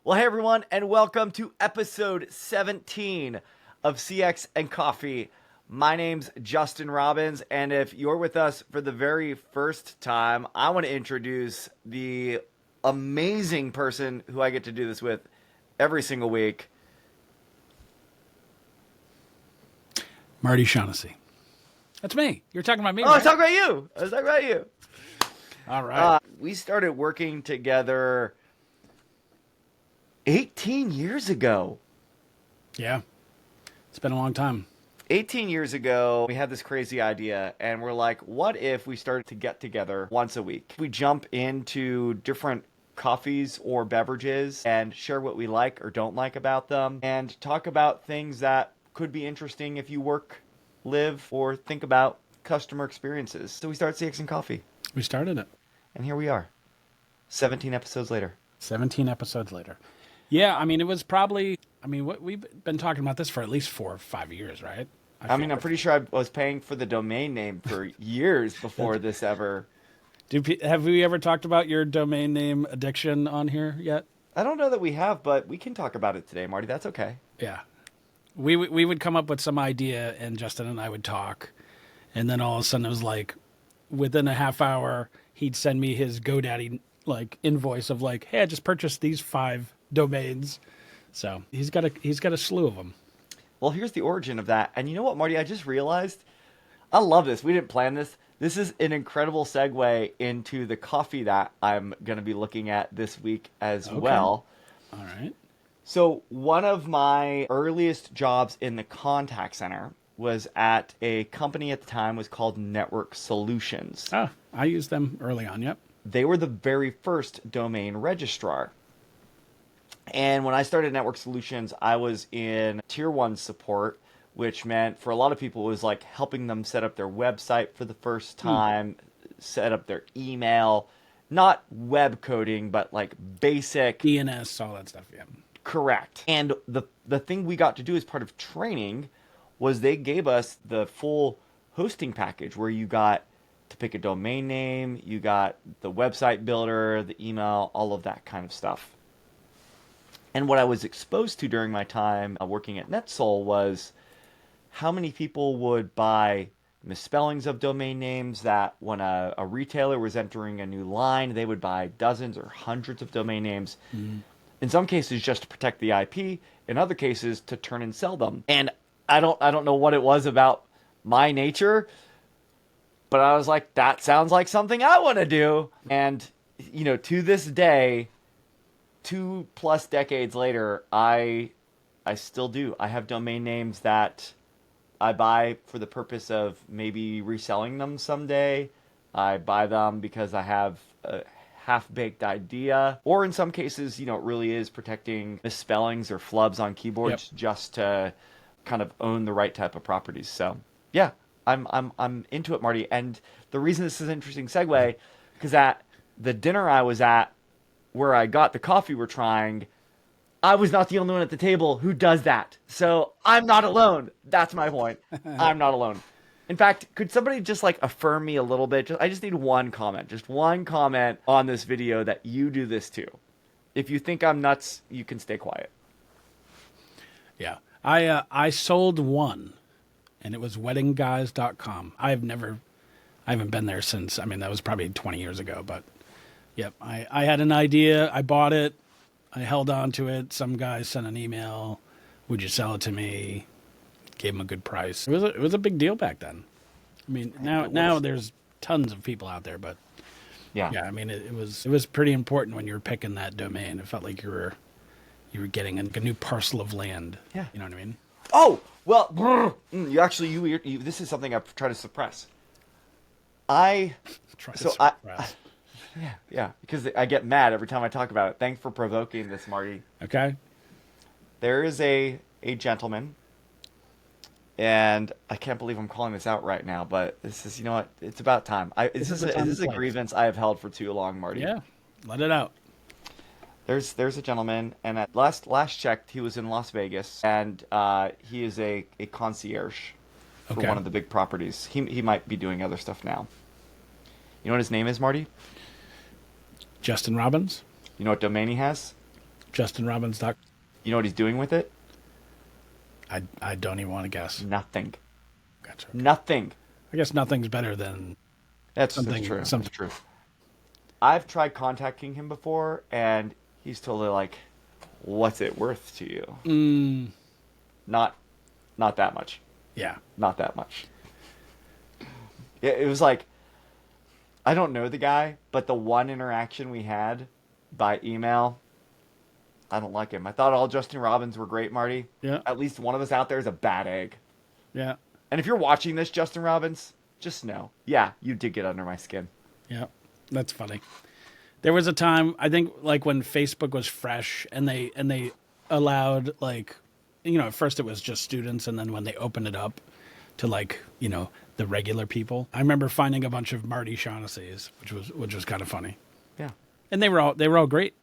Well, hey everyone, and welcome to episode 17 of CX and Coffee. My name's Justin Robbins, and if you're with us for the very first time, I want to introduce the amazing person who I get to do this with every single week. Marty Shaughnessy. That's me. You're talking about me, Oh, right? I was talking about you. All right. We started working together 18 years ago. Yeah. It's been a long time. 18 years ago, we had this crazy idea, and we're like, what if we started to get together once a week? We jump into different coffees or beverages and share what we like or don't like about them and talk about things that could be interesting if you work, live, or think about customer experiences. So we started CX and Coffee, We started it. and here we are, 17 episodes later. 17 episodes later. Yeah, I mean, it was probably, we've been talking about this for at least 4 or 5 years, right? I mean, I'm pretty sure I was paying for the domain name for years before this ever. Have we ever talked about your domain name addiction on here yet? I don't know that we have, but we can talk about it today, Marty. That's okay. Yeah. We would come up with some idea, and Justin and I would talk, and then all of a sudden it was like, within a half hour, he'd send me his GoDaddy invoice of hey, I just purchased these 5 domains. So he's got a slew of them. Well, here's the origin of that. And you know what, Marty? I just realized I love this. We didn't plan this. This is an incredible segue into the coffee that I'm going to be looking at this week as well. All right. So one of my earliest jobs in the contact center was at a company at the time was called Network Solutions. Oh, I used them early on, yep. They were the very first domain registrar. And when I started Network Solutions, I was in Tier 1 support, which meant for a lot of people it was like helping them set up their website for the first time, set up their email, not web coding, but basic DNS, all that stuff, yeah. Correct. And the thing we got to do as part of training was they gave us the full hosting package where you got to pick a domain name, you got the website builder, the email, all of that kind of stuff. And what I was exposed to during my time working at NetSol was how many people would buy misspellings of domain names, that when a retailer was entering a new line, they would buy dozens or hundreds of domain names. Mm-hmm. In some cases, just to protect the IP. In other cases, to turn and sell them. And I don't know what it was about my nature, but I was like, that sounds like something I want to do. And, to this day, 2+ decades later, I still do. I have domain names that I buy for the purpose of maybe reselling them someday. I buy them because I have a half-baked idea. Or in some cases, it really is protecting misspellings or flubs on keyboards just to kind of own the right type of properties. So, yeah, I'm into it, Marty. And the reason this is an interesting segue, because at the dinner I was at, where I got the coffee we're trying, I was not the only one at the table who does that. So I'm not alone. That's my point. I'm not alone. In fact, could somebody just affirm me a little bit? I just need one comment. Just one comment on this video that you do this too. If you think I'm nuts, you can stay quiet. Yeah. I sold one, and it was weddingguys.com. I haven't been there since. That was probably 20 years ago, but yep. I had an idea. I bought it. I held on to it. Some guy sent an email. Would you sell it to me? Gave him a good price. It was a big deal back then. Now there's tons of people out there, but yeah. It was pretty important when you were picking that domain. It felt like you were getting a new parcel of land. Yeah. You know what I mean? Oh, well, you this is something I've tried to suppress. Yeah, because I get mad every time I talk about it. Thanks for provoking this, Marty. Okay. There is a gentleman, and I can't believe I'm calling this out right now, but this is, it's about time. This is a grievance I have held for too long, Marty. Yeah, let it out. There's a gentleman, and at last checked, he was in Las Vegas, and he is a concierge for one of the big properties. He might be doing other stuff now. You know what his name is, Marty? Justin Robbins. You know what domain he has? JustinRobbins.com. You know what he's doing with it? I don't even want to guess. Nothing. Gotcha. Nothing. I guess nothing's better than That's something. true. Something. That's true. I've tried contacting him before, and he's totally like, "What's it worth to you?" Not, not that much. Yeah. Not that much. It was like, I don't know the guy, but the one interaction we had by email, I don't like him. I thought all Justin Robbins were great, Marty. Yeah. At least one of us out there is a bad egg. Yeah. And if you're watching this, Justin Robbins, just know, yeah, you did get under my skin. Yeah. That's funny. There was a time, I think, like when Facebook was fresh and they allowed, like, at first it was just students, and then when they opened it up to, like, the regular people, I remember finding a bunch of Marty Shaughnessy's, which was kind of funny. Yeah. And they were all great.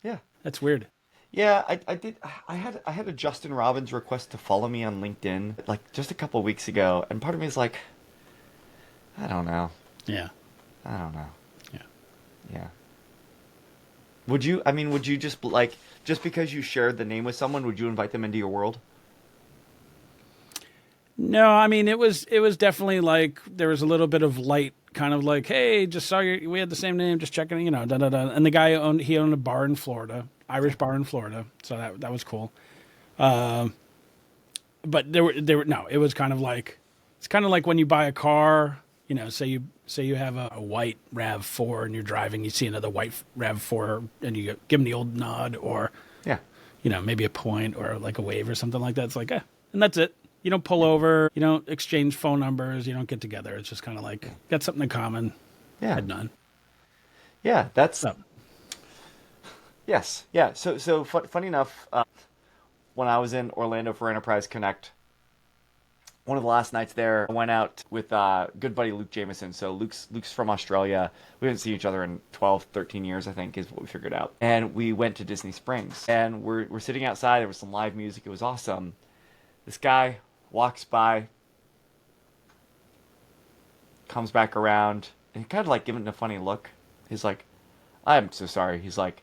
Yeah. That's weird. Yeah, I did. I had a Justin Robbins request to follow me on LinkedIn like just a couple of weeks ago, and part of me is like, I don't know. Yeah. I don't know. Yeah. Yeah. Would you? I mean, would you just like just because you shared the name with someone, would you invite them into your world? No, I mean it was definitely like there was a little bit of light, kind of like, hey, just saw we had the same name, just checking, da da da. And the guy owned a bar in Florida, Irish bar in Florida, so that was cool. But there were no, it was kind of like it's kind of like when you buy a car, say you have a white RAV4 and you're driving, you see another white RAV4 and you give them the old nod, or Yeah. maybe a point or like a wave or something like that. It's like, and that's it. You don't pull over. You don't exchange phone numbers. You don't get together. It's just kind of like, got something in common. Yeah. Had none. Yeah, that's... So, Yes. Yeah. So funny enough, when I was in Orlando for Enterprise Connect, one of the last nights there, I went out with good buddy Luke Jameson. So Luke's from Australia. We haven't seen each other in 12, 13 years, I think, is what we figured out. And we went to Disney Springs. And we're sitting outside. There was some live music. It was awesome. This guy walks by, comes back around, and kind of like giving it a funny look. He's like, "I'm so sorry." He's like,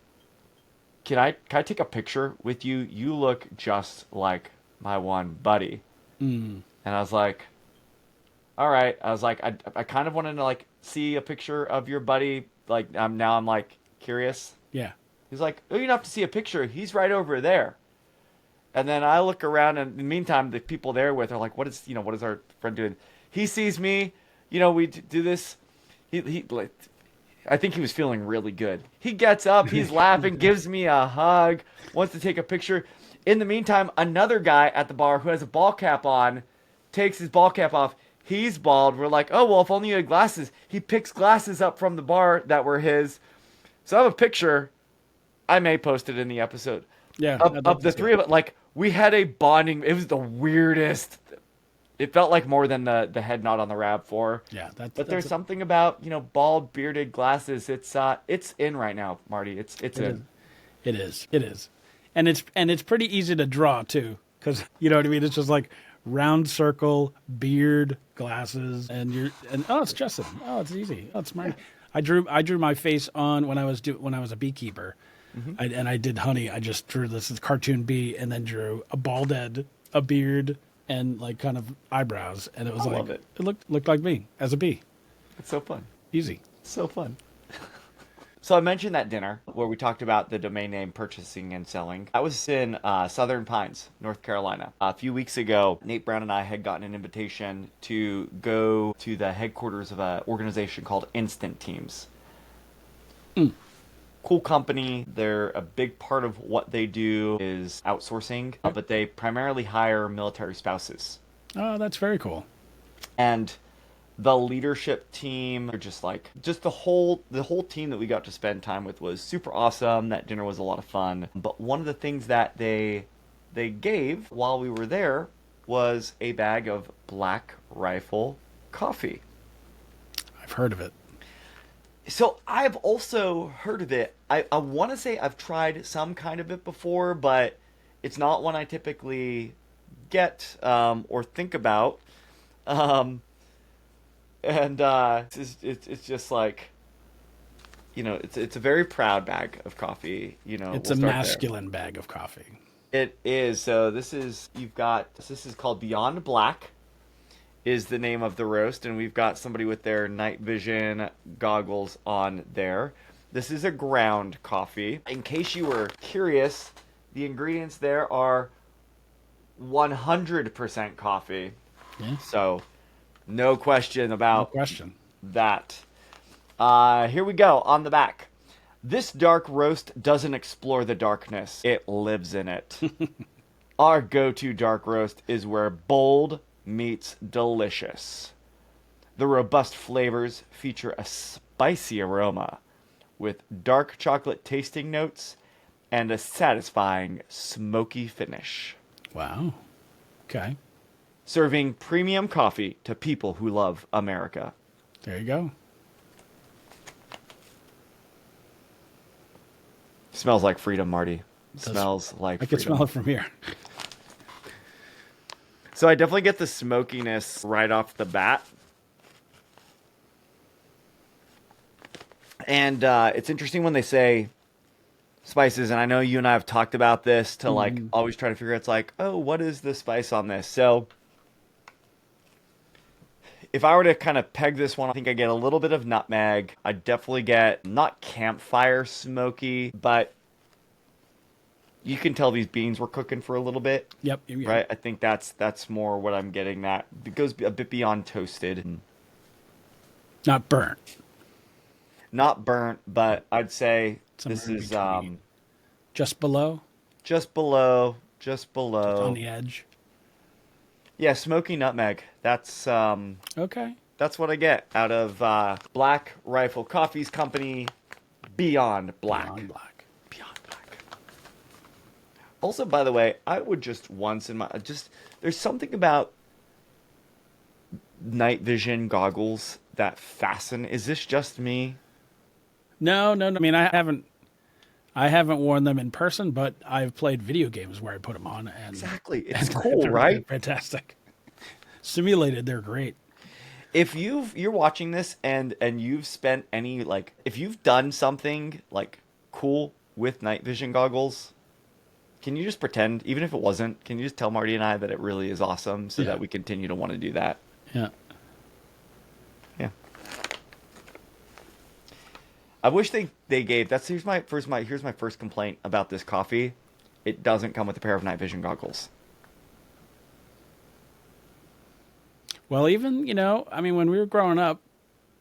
can I take a picture with you? You look just like my one buddy." And I was like, all right. I was like, I kind of wanted to like see a picture of your buddy. Like I'm like curious. yeah. He's like, "Oh, you don't have to see a picture. He's right over there." And then I look around, and in the meantime, the people there with are like, what is our friend doing? He sees me, we do this. He like, I think he was feeling really good. He gets up, he's laughing, gives me a hug, wants to take a picture. In the meantime, another guy at the bar who has a ball cap on takes his ball cap off. He's bald. We're like, oh, well, if only you had glasses. He picks glasses up from the bar that were his. So I have a picture. I may post it in the episode. Yeah. Of the three of it, like, we had a bonding. It was the weirdest. It felt like more than the head nod on the RAV4. Yeah. But there's something about, bald, bearded glasses. It's in right now, Marty. It's in. It is. And it's pretty easy to draw too, because you know what I mean. It's just like round circle, beard, glasses, and oh, it's Justin. Oh, it's easy. Oh, it's Marty. Yeah. I drew my face on when I was a beekeeper, I did honey. I just drew this cartoon bee, and then drew a bald head, a beard, and like kind of eyebrows, and it was love it. It looked like me as a bee. It's so fun. Easy. So fun. So I mentioned that dinner where we talked about the domain name purchasing and selling. I was in Southern Pines, North Carolina. A few weeks ago, Nate Brown and I had gotten an invitation to go to the headquarters of an organization called Instant Teams. Cool company. They're a big part of what they do is outsourcing, but they primarily hire military spouses. Oh, that's very cool. And the leadership team, they're just the whole team that we got to spend time with was super awesome. That dinner was a lot of fun. But one of the things that they gave while we were there was a bag of Black Rifle coffee. I've heard of it. So I've also heard of it. I want to say I've tried some kind of it before, but it's not one I typically get or think about. And it's just like, it's a very proud bag of coffee. It's We'll a start there. masculine bag of coffee. It is. So this is called Beyond Black is the name of the roast, and we've got somebody with their night vision goggles on there. This is a ground coffee. In case you were curious, the ingredients there are 100% coffee. Yeah, So, no question no about question. that. Here we go on the back. This dark roast doesn't explore the darkness, it lives in it. Our go to dark roast is where bold meets delicious. The robust flavors feature a spicy aroma with dark chocolate tasting notes and a satisfying smoky finish. Wow. Okay. Serving premium coffee to people who love America. There you go. Smells like freedom, Marty. Does- Smells like I can freedom. smell it from here. So I definitely get the smokiness right off the bat. And it's interesting when they say spices, and I know you and I have talked about this to like always try to figure out, it's like, oh, what is the spice on this? So if I were to kind of peg this one, I think I get a little bit of nutmeg. I definitely get not campfire smoky, but you can tell these beans were cooking for a little bit. Yep. Right? I think that's more what I'm getting. That it goes a bit beyond toasted and Not burnt. not burnt, but I'd say Somewhere this in is between. Just below. just below, just Just below. on the edge. Yeah, smoky nutmeg. Okay. That's what I get out of Black Rifle Coffee's company, Beyond Black. Beyond black. Beyond Black. Also, by the way, I would just once in my there's something about night vision goggles that fasten. Is this just me? No. I mean, I haven't worn them in person, but I've played video games where I put them on, and Exactly. It's and cool, they're right? fantastic. Simulated, they're great. If you're watching this and you've spent any like if you've done something like cool with night vision goggles, can you just pretend, even if it wasn't, can you just tell Marty and I that it really is awesome so Yeah. that we continue to want to do that? Yeah. Yeah. I wish they gave here's my first complaint about this coffee. It doesn't come with a pair of night vision goggles. Well, even I mean, when we were growing up,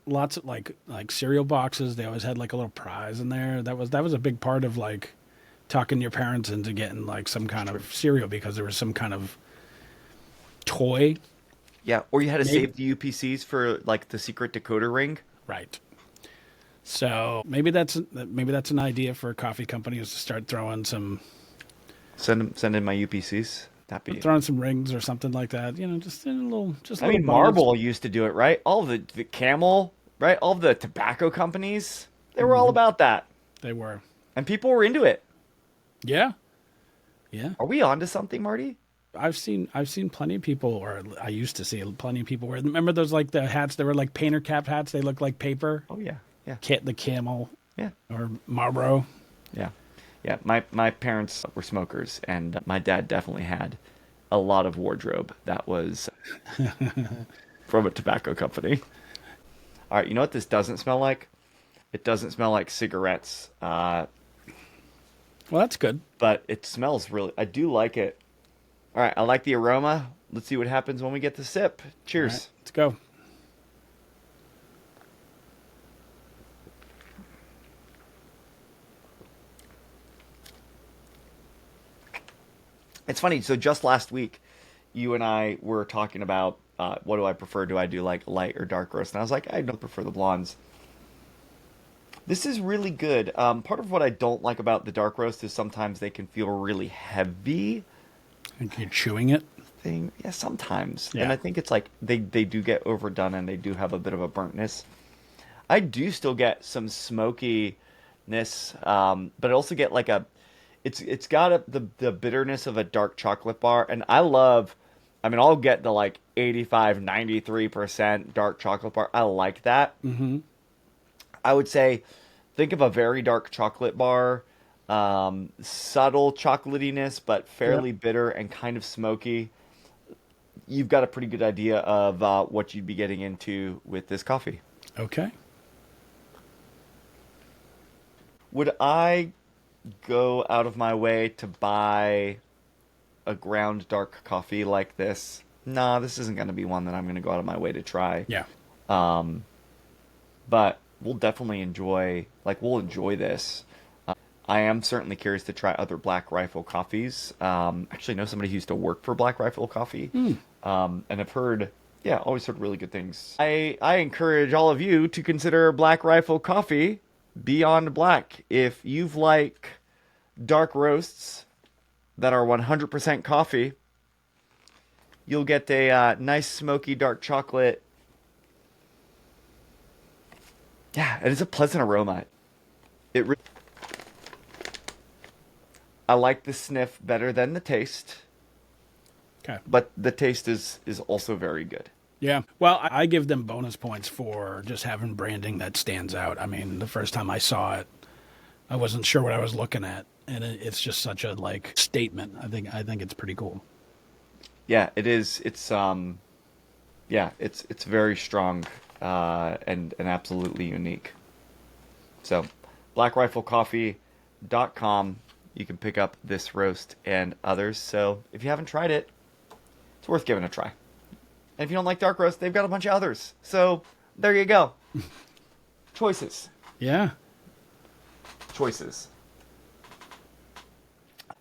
lots of like cereal boxes. They always had like a little prize in there. That was a big part of like talking your parents into getting like some kind of cereal because there was some kind of toy. Yeah, or you had to Maybe- save the UPCs for like the secret decoder ring. Right. So maybe that's an idea for coffee companies to start throwing some Send in my UPCs. throwing some rings or something like that. Just in a little just. A I little mean, bonus. Marble used to do it, right? All the Camel, right? All the tobacco companies, they were all about that, They were. and people were into it. Yeah. Yeah. Are we onto something, Marty? I've seen plenty of people, or I used to see plenty of people wear. Remember those like the hats? They were like painter cap hats. They looked like paper. Oh yeah, yeah, The Camel yeah, or Marlboro. yeah, yeah. My parents were smokers, and my dad definitely had a lot of wardrobe that was from a tobacco company. All right, you know what this doesn't smell like? It doesn't smell like cigarettes, Well, that's good. but it smells really. I do like it. All right, I like the aroma. Let's see what happens when we get the sip. Cheers. All right, let's go. It's funny. So just last week, you and I were talking about what do I prefer? Do I do like light or dark roast? And I was like, I don't prefer the blondes. This is really good. Part of what I don't like about the dark roast is sometimes they can feel really heavy. Think you're chewing it. Thing, yeah, sometimes. Yeah. And I think it's like they do get overdone and they do have a bit of a burntness. I do still get some smokiness, but I also get like it's got the bitterness of a dark chocolate bar, and I mean, I'll get the like 85, 93% dark chocolate bar. I like that. Mm-hmm. I would say think of a very dark chocolate bar, subtle chocolatiness, but Yep. fairly bitter and kind of smoky. You've got a pretty good idea of what you'd be getting into with this coffee. Okay. Would I go out of my way to buy a ground dark coffee like this? Nah, this isn't going to be one that I'm going to go out of my way to try. Yeah. Um, but we'll definitely we'll enjoy this. I am certainly curious to try other Black Rifle coffees. Actually, know somebody who used to work for Black Rifle Coffee, and I've heard, yeah, always heard really good things. I encourage all of you to consider Black Rifle Coffee Beyond Black. If you've like dark roasts that are 100% coffee, you'll get a nice smoky dark chocolate. Yeah, it is a pleasant aroma. It. I like the sniff better than the taste, Okay. but the taste is also very good. Yeah. Well, I give them bonus points for just having branding that stands out. I mean, the first time I saw it, I wasn't sure what I was looking at, and it's just such a like statement. I think it's pretty cool. Yeah, it is. Yeah, it's very strong and absolutely unique. So, blackriflecoffee.com. You can pick up this roast and others. So, if you haven't tried it, it's worth giving a try. And if you don't like dark roast, they've got a bunch of others. So, there you go. Choices. Yeah. Choices.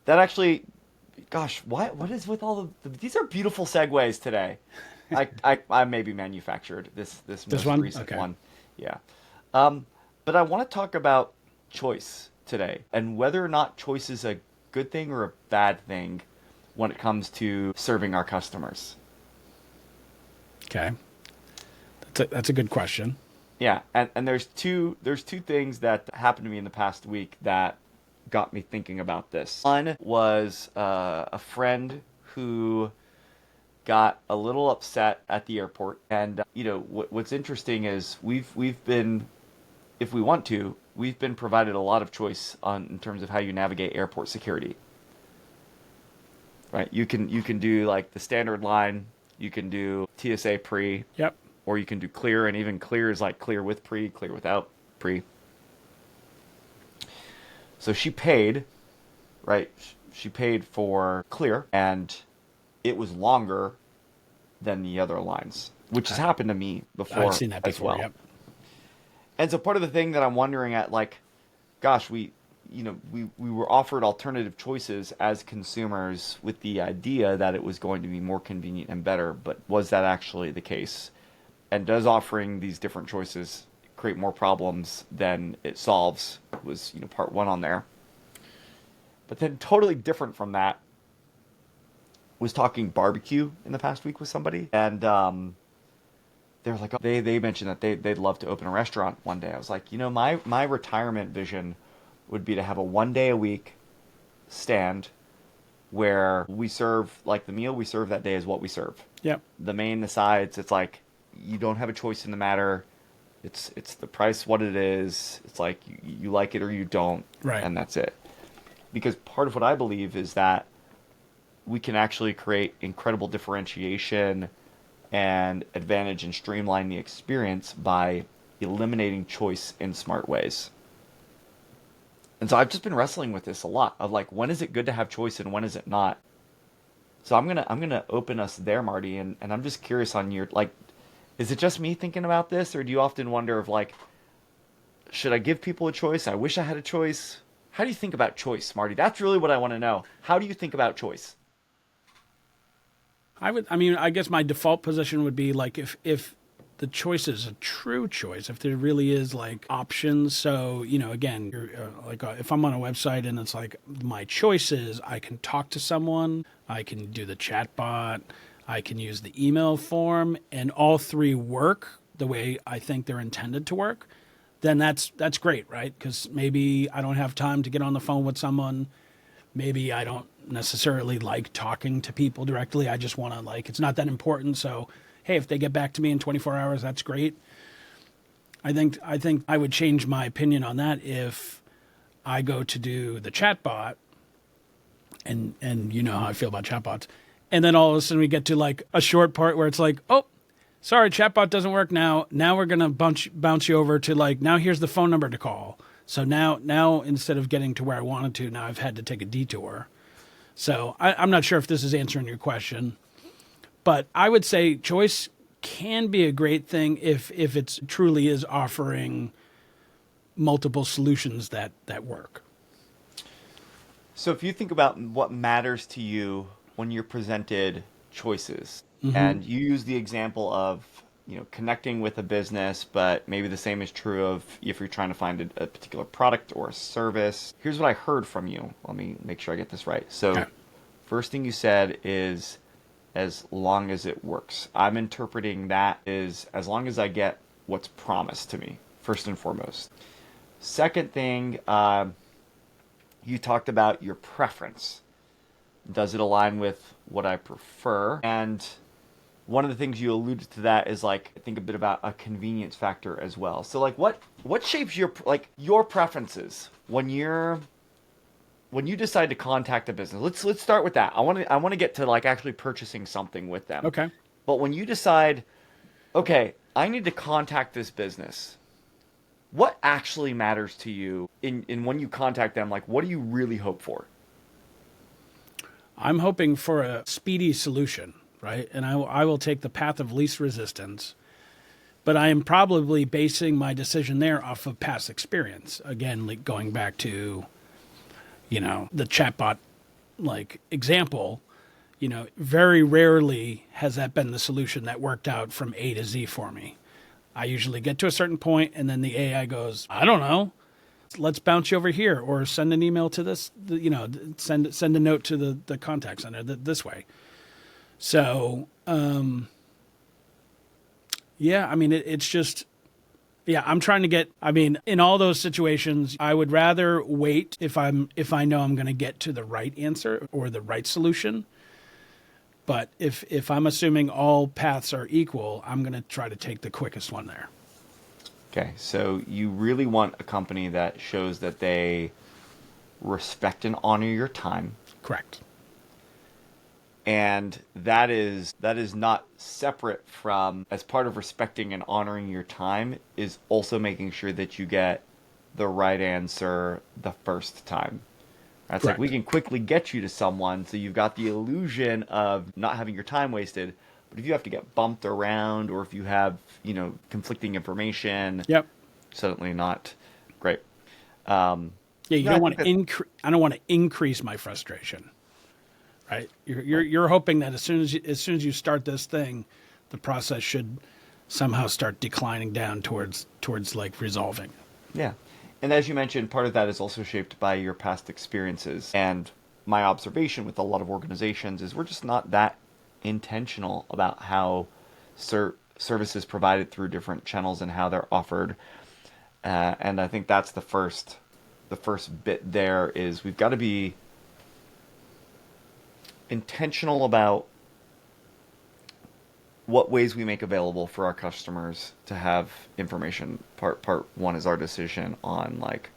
That actually, gosh, what is with all these are beautiful segues today. I maybe manufactured this most one? recent Okay. one. Yeah. But I want to talk about choice today and whether or not choice is a good thing or a bad thing when it comes to serving our customers. Okay. That's a good question. Yeah, and there's two things that happened to me in the past week that got me thinking about this. One was a friend who got a little upset at the airport, and what's interesting is we've been, if we want to, we've been provided a lot of choice in terms of how you navigate airport security. Right, you can do like the standard line, you can do TSA pre, Yep. or you can do clear, and even clear is like clear with pre, clear without pre. So she paid, right? She paid for clear, and it was longer than the other lines, which has happened to me before I've seen that as before. well. Yep. And so part of the thing that I'm wondering at, like, gosh, we were offered alternative choices as consumers with the idea that it was going to be more convenient and better, but was that actually the case? And does offering these different choices create more problems than it solves? Was part one on there. But then totally different from that was talking barbecue in the past week with somebody, and they were like, oh, they mentioned that they'd love to open a restaurant one day. I was like, my retirement vision would be to have a 1 day a week stand where we serve, like, the meal we serve that day is what we serve. Yep. The main, the sides, it's like you don't have a choice in the matter. It's the price what it is. It's like you like it or you don't, Right. and that's it. Because part of what I believe is that we can actually create incredible differentiation and advantage and streamline the experience by eliminating choice in smart ways. And so I've just been wrestling with this a lot of, like, when is it good to have choice and when is it not? So I'm gonna open us there, Marty, and I'm just curious on your, like, is it just me thinking about this, or do you often wonder of, like, should I give people a choice? I wish I had a choice. How do you think about choice, Marty? That's really what I want to know. How do you think about choice? I guess my default position would be like if the choice is a true choice, if there really is like options. So, again, if I'm on a website and it's like my choices, I can talk to someone, I can do the chatbot, I can use the email form, and all three work the way I think they're intended to work, then that's great, right? Because maybe I don't have time to get on the phone with someone. Maybe I don't necessarily like talking to people directly. I just want to, like, it's not that important. So, hey, if they get back to me in 24 hours, that's great. I think I would change my opinion on that if I go to do the chatbot, and you know how I feel about chatbots, and then all of a sudden we get to like a short part where it's like, oh, sorry, chatbot doesn't work now. Now we're gonna bounce you over to like, now here's the phone number to call. So now instead of getting to where I wanted to, now I've had to take a detour. So I'm not sure if this is answering your question, but I would say choice can be a great thing if it truly is offering multiple solutions that work. So if you think about what matters to you when you're presented choices, and you use the example of, connecting with a business, but maybe the same is true of if you're trying to find a particular product or a service. Here's what I heard from you. Let me make sure I get this right. So, Okay. first thing you said is as long as it works. I'm interpreting that as long as I get what's promised to me, first and foremost. Second thing, you talked about your preference. Does it align with what I prefer? And one of the things you alluded to that is like, I think a bit about a convenience factor as well. So like what shapes your preferences when you decide to contact a business? Let's start with that. I want to get to like actually purchasing something with them. Okay. But when you decide, okay, I need to contact this business, what actually matters to you in when you contact them? Like, what do you really hope for? I'm hoping for a speedy solution, right? And I will take the path of least resistance, but I am probably basing my decision there off of past experience. Again, like going back to, the chatbot like example, very rarely has that been the solution that worked out from A to Z for me. I usually get to a certain point and then the AI goes, I don't know, let's bounce you over here, or send an email to this, send a note to the contact center this way. So, yeah, I mean, it's just, yeah, I'm trying to get, I mean, in all those situations, I would rather wait if I know I'm going to get to the right answer or the right solution. But if I'm assuming all paths are equal, I'm going to try to take the quickest one there. Okay, so you really want a company that shows that they respect and honor your time, Correct. and that is not separate from, as part of respecting and honoring your time, is also making sure that you get the right answer the first time. That's like, we Correct. can quickly get you to someone, so you've got the illusion of not having your time wasted. But if you have to get bumped around, or if you have, conflicting information, Yep. certainly not great. Yeah, you No, I don't think want to that, I don't want to increase my frustration, right? You're hoping that as soon as you start this thing, the process should somehow start declining down towards like resolving. yeah. And as you mentioned, part of that is also shaped by your past experiences. And my observation with a lot of organizations is we're just not that intentional about how services provided through different channels and how they're offered. And I think that's the first bit there is we've got to be intentional about what ways we make available for our customers to have information. Part one is our decision on like,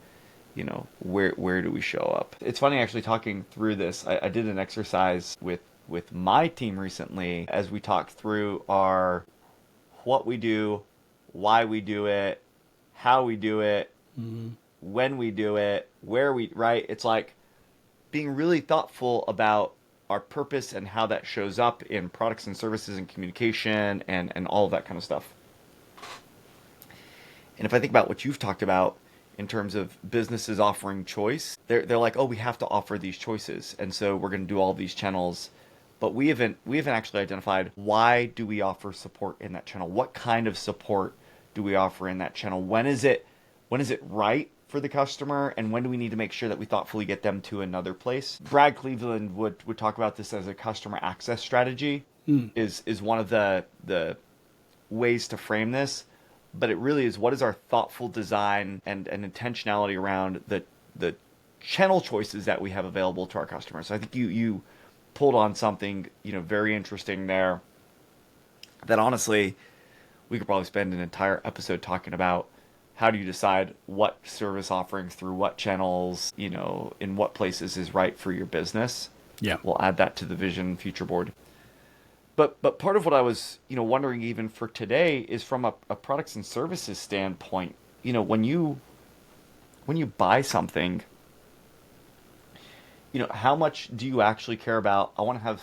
where do we show up. It's funny actually talking through this. I did an exercise with my team recently as we talked through our what we do, why we do it, how we do it, when we do it, where we, right? It's like being really thoughtful about our purpose and how that shows up in products and services and communication and all of that kind of stuff. And if I think about what you've talked about in terms of businesses offering choice, they're like, oh, we have to offer these choices, and so we're going to do all these channels. But we haven't actually identified, why do we offer support in that channel? What kind of support do we offer in that channel? When is it right for the customer, and when do we need to make sure that we thoughtfully get them to another place? Brad Cleveland would talk about this as a customer access strategy. Is one of the ways to frame this, but it really is, what is our thoughtful design and intentionality around the channel choices that we have available to our customers. So I think you pulled on something very interesting there that honestly we could probably spend an entire episode talking about. how do you decide what service offerings through what channels, in what places is right for your business. Yeah. We'll add that to the vision future board. But part of what I was, wondering even for today is from a products and services standpoint. When you buy something, how much do you actually care about? I want to have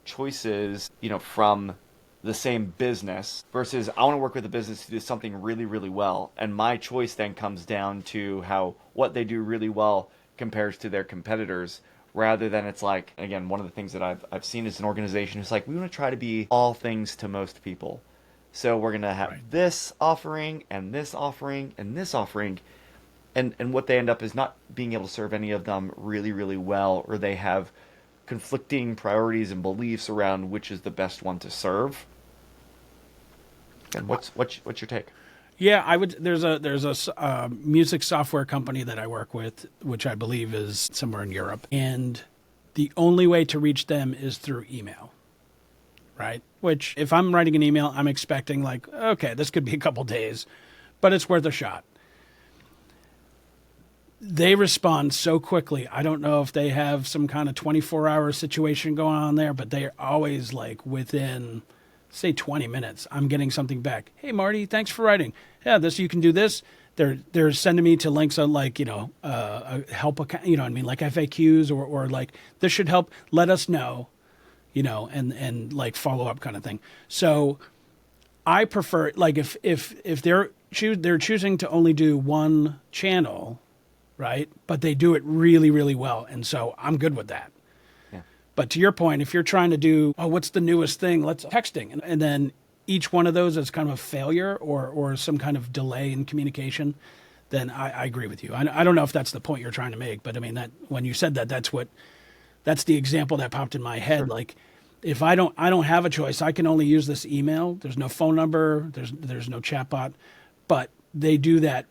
choices, from the same business versus I want to work with a business who does something really, really well. And my choice then comes down to how what they do really well compares to their competitors, rather than it's like, again, one of the things that I've seen is an organization who's like, we want to try to be all things to most people. So we're going to have Right. this offering and this offering and this offering. And what they end up is not being able to serve any of them really, really well, or they have conflicting priorities and beliefs around which is the best one to serve. And what's your take? Yeah, I would. There's a music software company that I work with, which I believe is somewhere in Europe, and the only way to reach them is through email, right? Which, if I'm writing an email, I'm expecting like, okay, this could be a couple days, but it's worth a shot. They respond so quickly. I don't know if they have some kind of 24-hour situation going on there, but they're always like within, say, 20 minutes, I'm getting something back. Hey, Marty, thanks for writing. Yeah, this, you can do this. They're sending me to links on like, a help account, what I mean, like FAQs or like, this should help. Let us know, and like follow up kind of thing. So I prefer, like, if they're choosing to only do one channel, right? But they do it really, really well. And so I'm good with that. Yeah. But to your point, if you're trying to do, oh, what's the newest thing? Let's texting. And then each one of those is kind of a failure or some kind of delay in communication, then I agree with you. I don't know if that's the point you're trying to make, but I mean, that when you said that, that's the example that popped in my head. Sure. Like, if I don't have a choice, I can only use this email. There's no phone number. There's no chatbot, but they do that.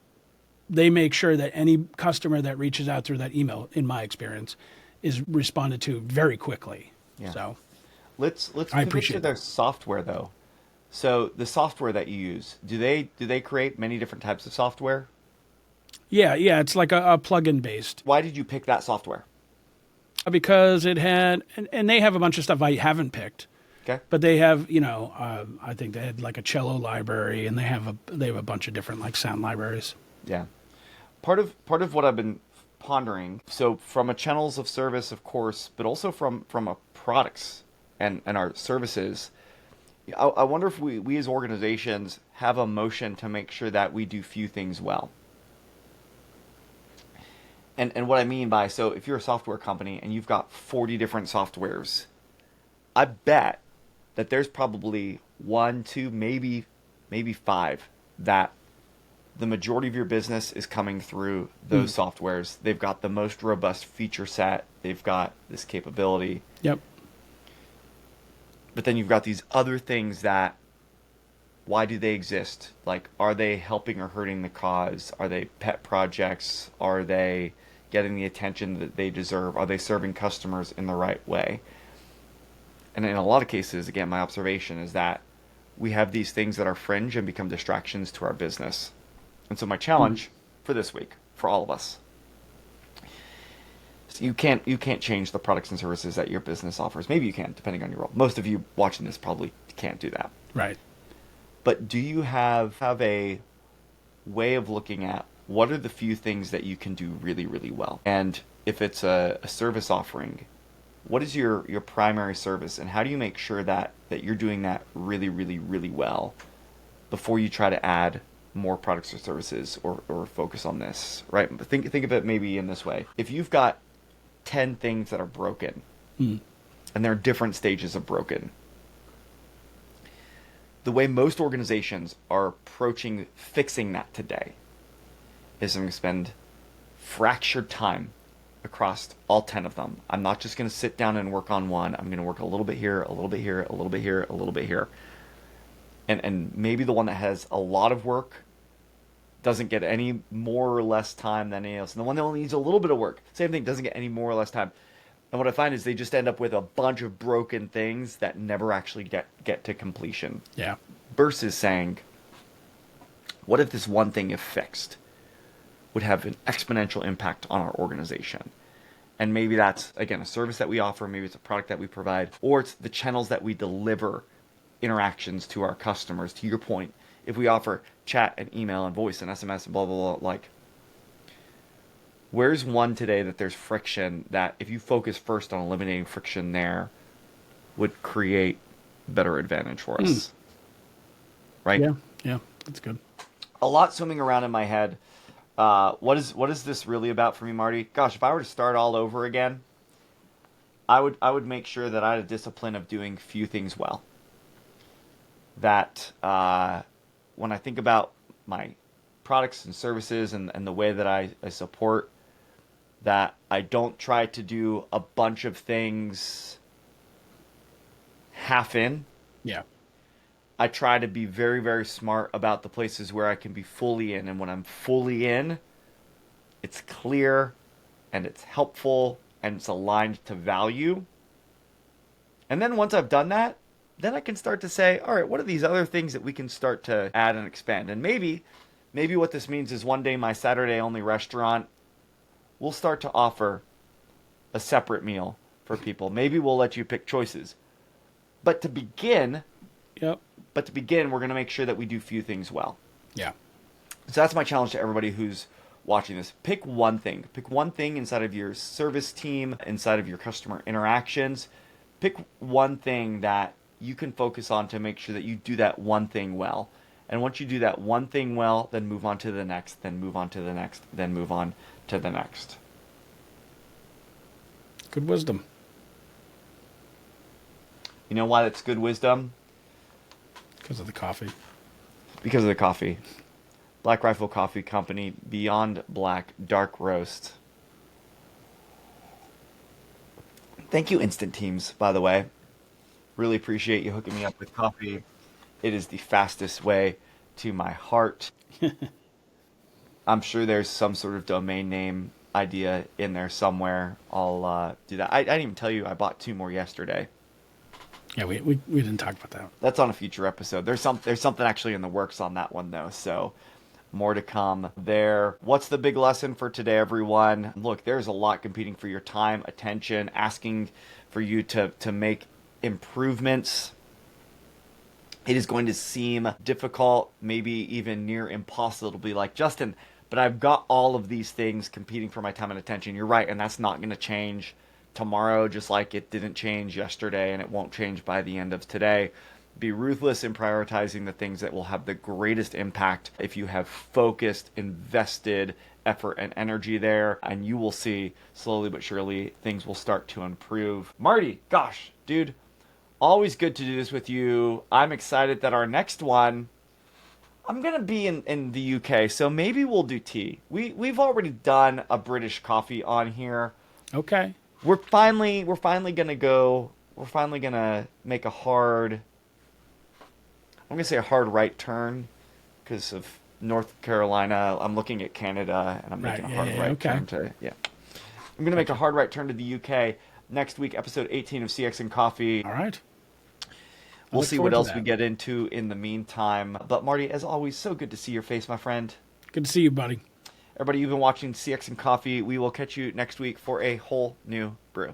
They make sure that any customer that reaches out through that email, in my experience, is responded to very quickly. Yeah. So Let's I pivot appreciate to their that. software though. So the software that you use, do they create many different types of software? Yeah, it's like a plugin based Why did you pick that software? because it had, and they have a bunch of stuff I haven't picked, Okay. but they have, I think they had like a cello library, and they have a bunch of different like sound libraries. Yeah. Part of what I've been pondering, so from a channels of service, of course, but also from a products and our services, I wonder if we as organizations have a motion to make sure that we do few things well. And what I mean by, so if you're a software company and you've got 40 different softwares, I bet that there's probably one, two, maybe five that the majority of your business is coming through those softwares. They've got the most robust feature set. They've got this capability. Yep. But then you've got these other things that, why do they exist? Like, are they helping or hurting the cause? Are they pet projects? Are they getting the attention that they deserve? Are they serving customers in the right way? And in a lot of cases, again, my observation is that we have these things that are fringe and become distractions to our business. And so my challenge for this week, for all of us, is you can't change the products and services that your business offers. Maybe you can, depending on your role. Most of you watching this probably can't do that. Right. But do you have a way of looking at what are the few things that you can do really, really well? And if it's a service offering, what is your primary service, and how do you make sure that you're doing that really, really, really well before you try to add more products or services or focus on this, right? Think of it maybe in this way. If you've got 10 things that are broken, and there are different stages of broken, the way most organizations are approaching fixing that today is I'm going to spend fractured time across all 10 of them. I'm not just going to sit down and work on one. I'm going to work a little bit here, a little bit here, a little bit here, a little bit here. And maybe the one that has a lot of work doesn't get any more or less time than any else. And the one that only needs a little bit of work, same thing, doesn't get any more or less time. And what I find is they just end up with a bunch of broken things that never actually get to completion. Yeah. Versus saying, What if this one thing, if fixed, would have an exponential impact on our organization? And maybe that's, again, a service that we offer, maybe it's a product that we provide, or it's the channels that we deliver interactions to our customers. To your point, if we offer chat and email and voice and SMS and blah, blah, blah, like, where's one today that there's friction that if you focus first on eliminating friction there would create better advantage for us? Right? Yeah, that's good. A lot swimming around in my head. What is this really about for me, Marty? Gosh, if I were to start all over again, I would make sure that I had a discipline of doing few things well. That when I think about my products and services and the way that I support, that I don't try to do a bunch of things half in. Yeah. I try to be very, very smart about the places where I can be fully in. And when I'm fully in, it's clear and it's helpful and it's aligned to value. And then once I've done that, then I can start to say, all right, what are these other things that we can start to add and expand? And maybe what this means is one day my Saturday only restaurant will start to offer a separate meal for people. Maybe we'll let you pick choices. But to begin, Yep. we're going to make sure that we do few things well. Yeah. So that's my challenge to everybody who's watching this. Pick one thing. Pick one thing inside of your service team, inside of your customer interactions. Pick one thing that you can focus on to make sure that you do that one thing well. And once you do that one thing well, then move on to the next, then move on to the next, then move on to the next. Good wisdom. You know why that's good wisdom? Because of the coffee. Because of the coffee. Black Rifle Coffee Company, Beyond Black Dark Roast. Thank you, Instant Teams, by the way. Really appreciate you hooking me up with coffee. It is the fastest way to my heart. I'm sure there's some sort of domain name idea in there somewhere. I'll do that. I didn't even tell you I bought 2 more yesterday. Yeah, we didn't talk about that. That's on a future episode. There's something actually in the works on that one though. So more to come there. What's the big lesson for today, everyone? Look, there's a lot competing for your time, attention, asking for you to make improvements. It is going to seem difficult, maybe even near impossible to be like, Justin, but I've got all of these things competing for my time and attention. You're right, and that's not going to change tomorrow, just like it didn't change yesterday, and it won't change by the end of today. Be ruthless in prioritizing the things that will have the greatest impact if you have focused, invested effort and energy there, and you will see slowly but surely things will start to improve. Marty, gosh, dude, always good to do this with you. I'm excited that our next one, I'm going to be in the UK, so maybe we'll do tea. We've already done a British coffee on here. Okay. We're finally going to make a hard, I'm going to say a hard right turn because of North Carolina. I'm looking at Canada and I'm making a hard right turn to, I'm going to make a hard right turn to the UK next week, episode 18 of CX and Coffee. All right. We'll see what else we get into in the meantime. But Marty, as always, so good to see your face, my friend. Good to see you, buddy. Everybody, you've been watching CX and Coffee. We will catch you next week for a whole new brew.